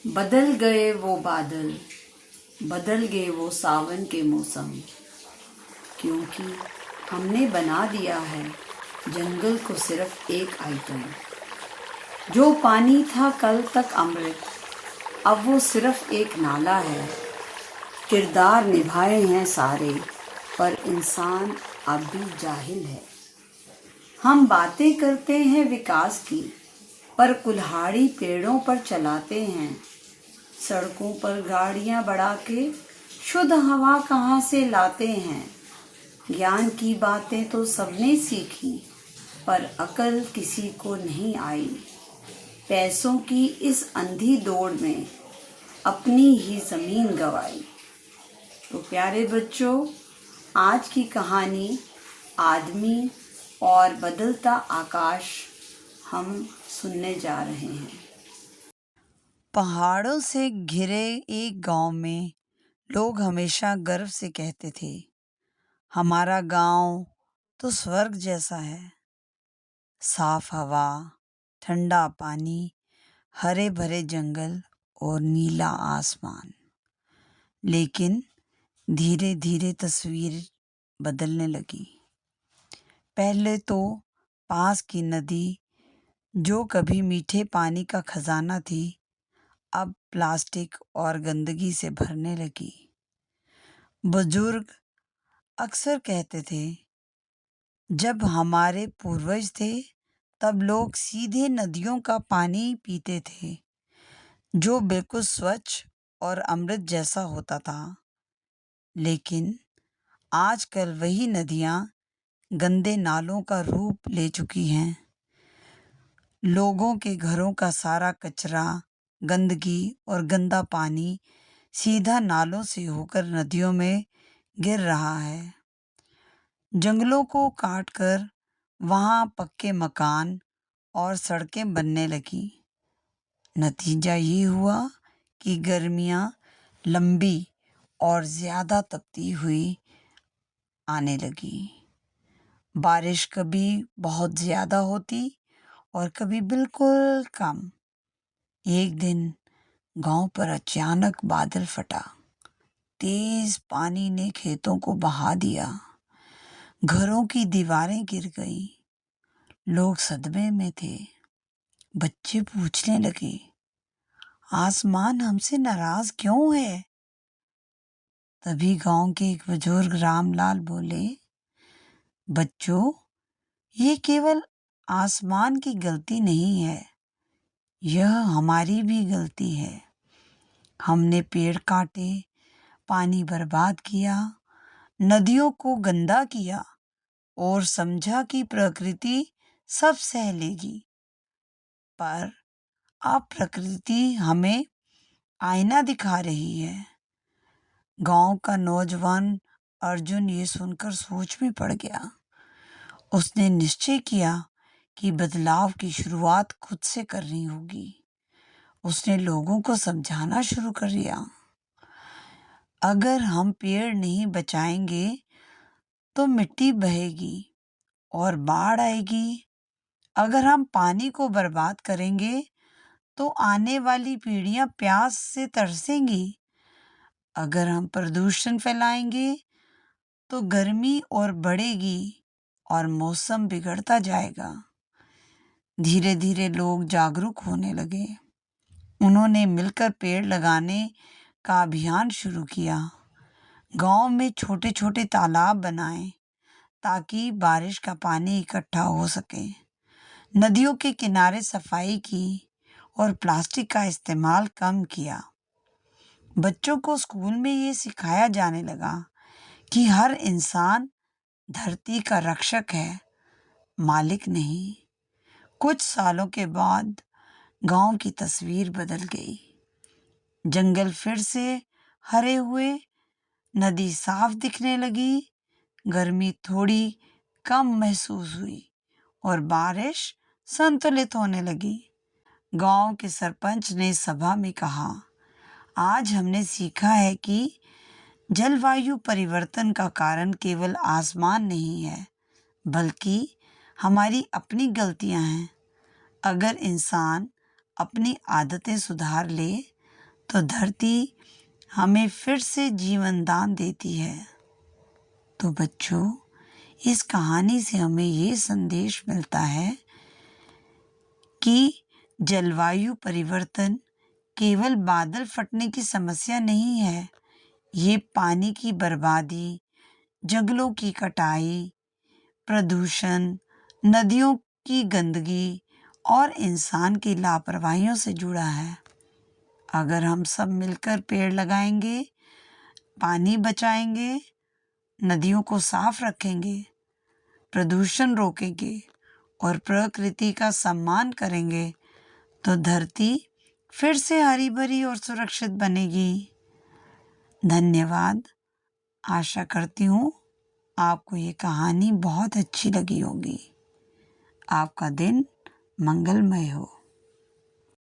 बदल गए वो बादल, बदल गए वो सावन के मौसम, क्योंकि हमने बना दिया है जंगल को सिर्फ एक आइटम। जो पानी था कल तक अमृत, अब वो सिर्फ एक नाला है। किरदार निभाए हैं सारे, पर इंसान अब भी जाहिल है। हम बातें करते हैं विकास की, पर कुल्हाड़ी पेड़ों पर चलाते हैं। सड़कों पर गाड़ियां बढ़ा के शुद्ध हवा कहाँ से लाते हैं। ज्ञान की बातें तो सबने सीखी, पर अकल किसी को नहीं आई। पैसों की इस अंधी दौड़ में अपनी ही जमीन गंवाई। तो प्यारे बच्चों, आज की कहानी आदमी और बदलता आकाश हम सुनने जा रहे हैं। पहाड़ों से घिरे एक गांव में लोग हमेशा गर्व से कहते थे, हमारा गांव तो स्वर्ग जैसा है। साफ हवा, ठंडा पानी, हरे भरे जंगल और नीला आसमान। लेकिन धीरे धीरे तस्वीर बदलने लगी। पहले तो पास की नदी, जो कभी मीठे पानी का खजाना थी, अब प्लास्टिक और गंदगी से भरने लगी। बुजुर्ग अक्सर कहते थे, जब हमारे पूर्वज थे तब लोग सीधे नदियों का पानी पीते थे, जो बिल्कुल स्वच्छ और अमृत जैसा होता था। लेकिन आजकल वही नदियाँ गंदे नालों का रूप ले चुकी हैं। लोगों के घरों का सारा कचरा, गंदगी और गंदा पानी सीधा नालों से होकर नदियों में गिर रहा है। जंगलों को काटकर वहाँ पक्के मकान और सड़कें बनने लगी। नतीजा ये हुआ कि गर्मियाँ लंबी और ज़्यादा तपती हुई आने लगी। बारिश कभी बहुत ज़्यादा होती और कभी बिल्कुल कम। एक दिन गांव पर अचानक बादल फटा। तेज पानी ने खेतों को बहा दिया। घरों की दीवारें गिर गईं। लोग सदमे में थे। बच्चे पूछने लगे, आसमान हमसे नाराज क्यों है? तभी गांव के एक बुजुर्ग रामलाल बोले, बच्चों, ये केवल आसमान की गलती नहीं है, यह हमारी भी गलती है। हमने पेड़ काटे, पानी बर्बाद किया, नदियों को गंदा किया और समझा कि प्रकृति सब सह लेगी। पर अब प्रकृति हमें आईना दिखा रही है। गांव का नौजवान अर्जुन ये सुनकर सोच में पड़ गया। उसने निश्चय किया कि बदलाव की शुरुआत खुद से करनी होगी। उसने लोगों को समझाना शुरू कर दिया, अगर हम पेड़ नहीं बचाएंगे तो मिट्टी बहेगी और बाढ़ आएगी। अगर हम पानी को बर्बाद करेंगे तो आने वाली पीढ़ियां प्यास से तरसेंगी। अगर हम प्रदूषण फैलाएंगे तो गर्मी और बढ़ेगी और मौसम बिगड़ता जाएगा। धीरे धीरे लोग जागरूक होने लगे। उन्होंने मिलकर पेड़ लगाने का अभियान शुरू किया। गांव में छोटे छोटे तालाब बनाए ताकि बारिश का पानी इकट्ठा हो सके। नदियों के किनारे सफाई की और प्लास्टिक का इस्तेमाल कम किया। बच्चों को स्कूल में ये सिखाया जाने लगा कि हर इंसान धरती का रक्षक है, मालिक नहीं। कुछ सालों के बाद गांव की तस्वीर बदल गई। जंगल फिर से हरे हुए, नदी साफ दिखने लगी, गर्मी थोड़ी कम महसूस हुई और बारिश संतुलित होने लगी। गांव के सरपंच ने सभा में कहा, आज हमने सीखा है कि जलवायु परिवर्तन का कारण केवल आसमान नहीं है, बल्कि हमारी अपनी गलतियां हैं। अगर इंसान अपनी आदतें सुधार ले तो धरती हमें फिर से जीवन दान देती है। तो बच्चों, इस कहानी से हमें ये संदेश मिलता है कि जलवायु परिवर्तन केवल बादल फटने की समस्या नहीं है। ये पानी की बर्बादी, जंगलों की कटाई, प्रदूषण, नदियों की गंदगी और इंसान की लापरवाहियों से जुड़ा है। अगर हम सब मिलकर पेड़ लगाएंगे, पानी बचाएंगे, नदियों को साफ रखेंगे, प्रदूषण रोकेंगे और प्रकृति का सम्मान करेंगे, तो धरती फिर से हरी भरी और सुरक्षित बनेगी। धन्यवाद। आशा करती हूँ आपको ये कहानी बहुत अच्छी लगी होगी। आपका दिन मंगलमय हो।